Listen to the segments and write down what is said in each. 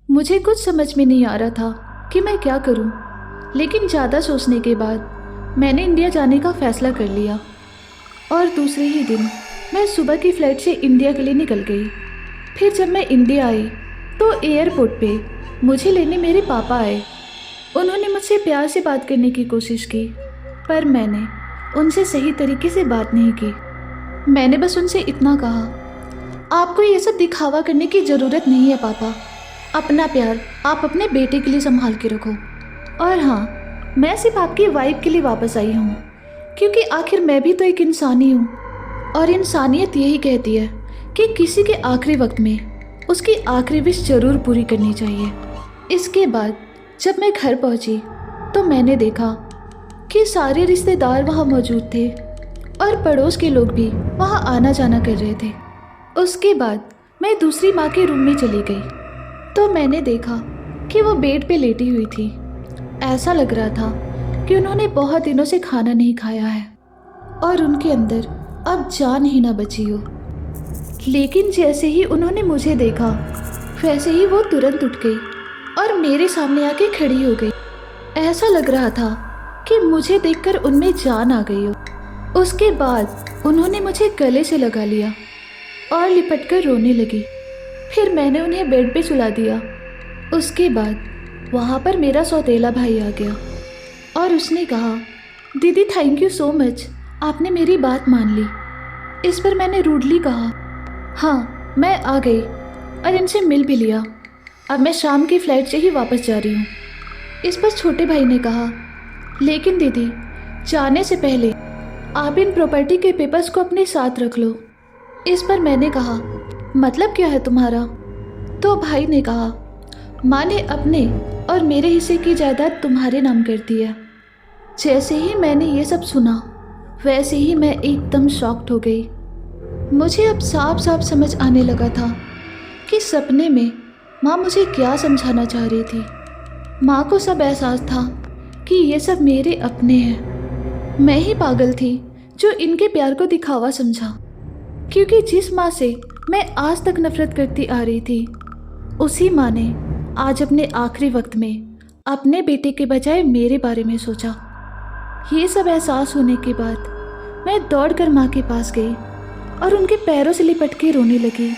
मुझे कुछ समझ में नहीं आ रहा था कि मैं क्या करूं, लेकिन ज़्यादा सोचने के बाद मैंने इंडिया जाने का फ़ैसला कर लिया और दूसरे ही दिन मैं सुबह की फ़्लाइट से इंडिया के लिए निकल गई। फिर जब मैं इंडिया आई तो एयरपोर्ट पे मुझे लेने मेरे पापा आए। उन्होंने मुझसे प्यार से बात करने की कोशिश की, पर मैंने उनसे सही तरीके से बात नहीं की। मैंने बस उनसे इतना कहा, आपको ये सब दिखावा करने की ज़रूरत नहीं है पापा। अपना प्यार आप अपने बेटे के लिए संभाल के रखो। और हाँ, मैं सिर्फ आपकी वाइफ के लिए वापस आई हूँ, क्योंकि आखिर मैं भी तो एक इंसान ही हूँ और इंसानियत यही कहती है कि किसी के आखिरी वक्त में उसकी आखिरी विश ज़रूर पूरी करनी चाहिए। इसके बाद जब मैं घर पहुँची तो मैंने देखा कि सारे रिश्तेदार वहाँ मौजूद थे और पड़ोस के लोग भी वहाँ आना जाना कर रहे थे। उसके बाद मैं दूसरी माँ के रूम में चली गई तो मैंने देखा कि वो बेड पे लेटी हुई थी। ऐसा लग रहा था कि उन्होंने बहुत दिनों से खाना नहीं खाया है और उनके अंदर अब जान ही ना बची हो। लेकिन जैसे ही उन्होंने मुझे देखा वैसे ही वो तुरंत उठ गई और मेरे सामने आके खड़ी हो गई। ऐसा लग रहा था कि मुझे देखकर उनमें जान आ गई हो। उसके बाद उन्होंने मुझे गले से लगा लिया और लिपटकर रोने लगी। फिर मैंने उन्हें बेड पे सुला दिया। उसके बाद वहाँ पर मेरा सौतेला भाई आ गया और उसने कहा, दीदी थैंक यू सो मच, आपने मेरी बात मान ली। इस पर मैंने रूडली कहा, हाँ मैं आ गई और इनसे मिल भी लिया। अब मैं शाम की फ़्लाइट से ही वापस जा रही हूँ। इस पर छोटे भाई ने कहा, लेकिन दीदी जाने से पहले आप इन प्रॉपर्टी के पेपर्स को अपने साथ रख लो। इस पर मैंने कहा, मतलब क्या है तुम्हारा? तो भाई ने कहा, माँ ने अपने और मेरे हिस्से की जायदाद तुम्हारे नाम कर दी है। जैसे ही मैंने ये सब सुना वैसे ही मैं एकदम शॉक्ड हो गई। मुझे अब साफ साफ समझ आने लगा था कि सपने में माँ मुझे क्या समझाना चाह रही थी। माँ को सब एहसास था कि ये सब मेरे अपने हैं। मैं ही पागल थी जो इनके प्यार को दिखावा समझा, क्योंकि जिस माँ से मैं आज तक नफरत करती आ रही थी उसी माँ ने आज अपने आखिरी वक्त में अपने बेटे के बजाय मेरे बारे में सोचा। ये सब एहसास होने के बाद मैं दौड़कर माँ के पास गई और उनके पैरों से लिपट के रोने लगी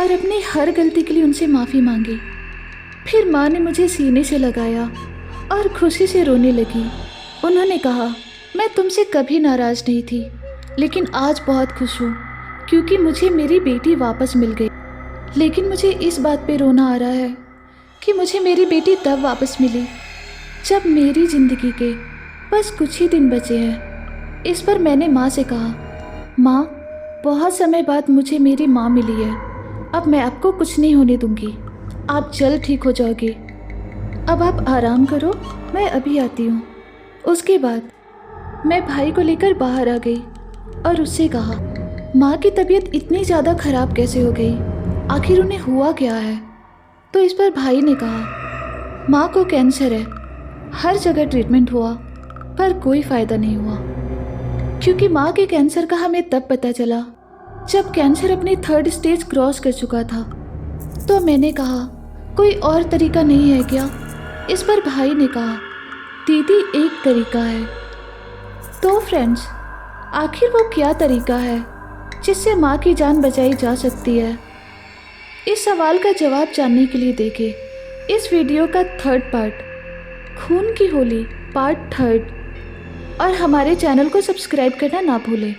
और अपनी हर गलती के लिए उनसे माफ़ी मांगी। फिर माँ ने मुझे सीने से लगाया और खुशी से रोने लगी। उन्होंने कहा, मैं तुमसे कभी नाराज़ नहीं थी, लेकिन आज बहुत खुश हूँ क्योंकि मुझे मेरी बेटी वापस मिल गई। लेकिन मुझे इस बात पे रोना आ रहा है कि मुझे मेरी बेटी तब वापस मिली जब मेरी ज़िंदगी के बस कुछ ही दिन बचे हैं। इस पर मैंने माँ से कहा, माँ बहुत समय बाद मुझे मेरी माँ मिली है। अब मैं आपको कुछ नहीं होने दूँगी, आप जल्द ठीक हो जाओगे। अब आप आराम करो, मैं अभी आती हूँ। उसके बाद मैं भाई को लेकर बाहर आ गई और उससे कहा, माँ की तबीयत इतनी ज़्यादा ख़राब कैसे हो गई, आखिर उन्हें हुआ क्या है? तो इस पर भाई ने कहा, माँ को कैंसर है, हर जगह ट्रीटमेंट हुआ पर कोई फ़ायदा नहीं हुआ। क्योंकि माँ के कैंसर का हमें तब पता चला जब कैंसर अपनी 3rd स्टेज क्रॉस कर चुका था। तो मैंने कहा, कोई और तरीका नहीं है क्या? इस पर भाई ने कहा, दीदी एक तरीका है। तो फ्रेंड्स, आखिर वो क्या तरीका है जिससे माँ की जान बचाई जा सकती है? इस सवाल का जवाब जानने के लिए देखें इस वीडियो का 3rd पार्ट, खून की होली पार्ट 3rd, और हमारे चैनल को सब्सक्राइब करना ना भूलें।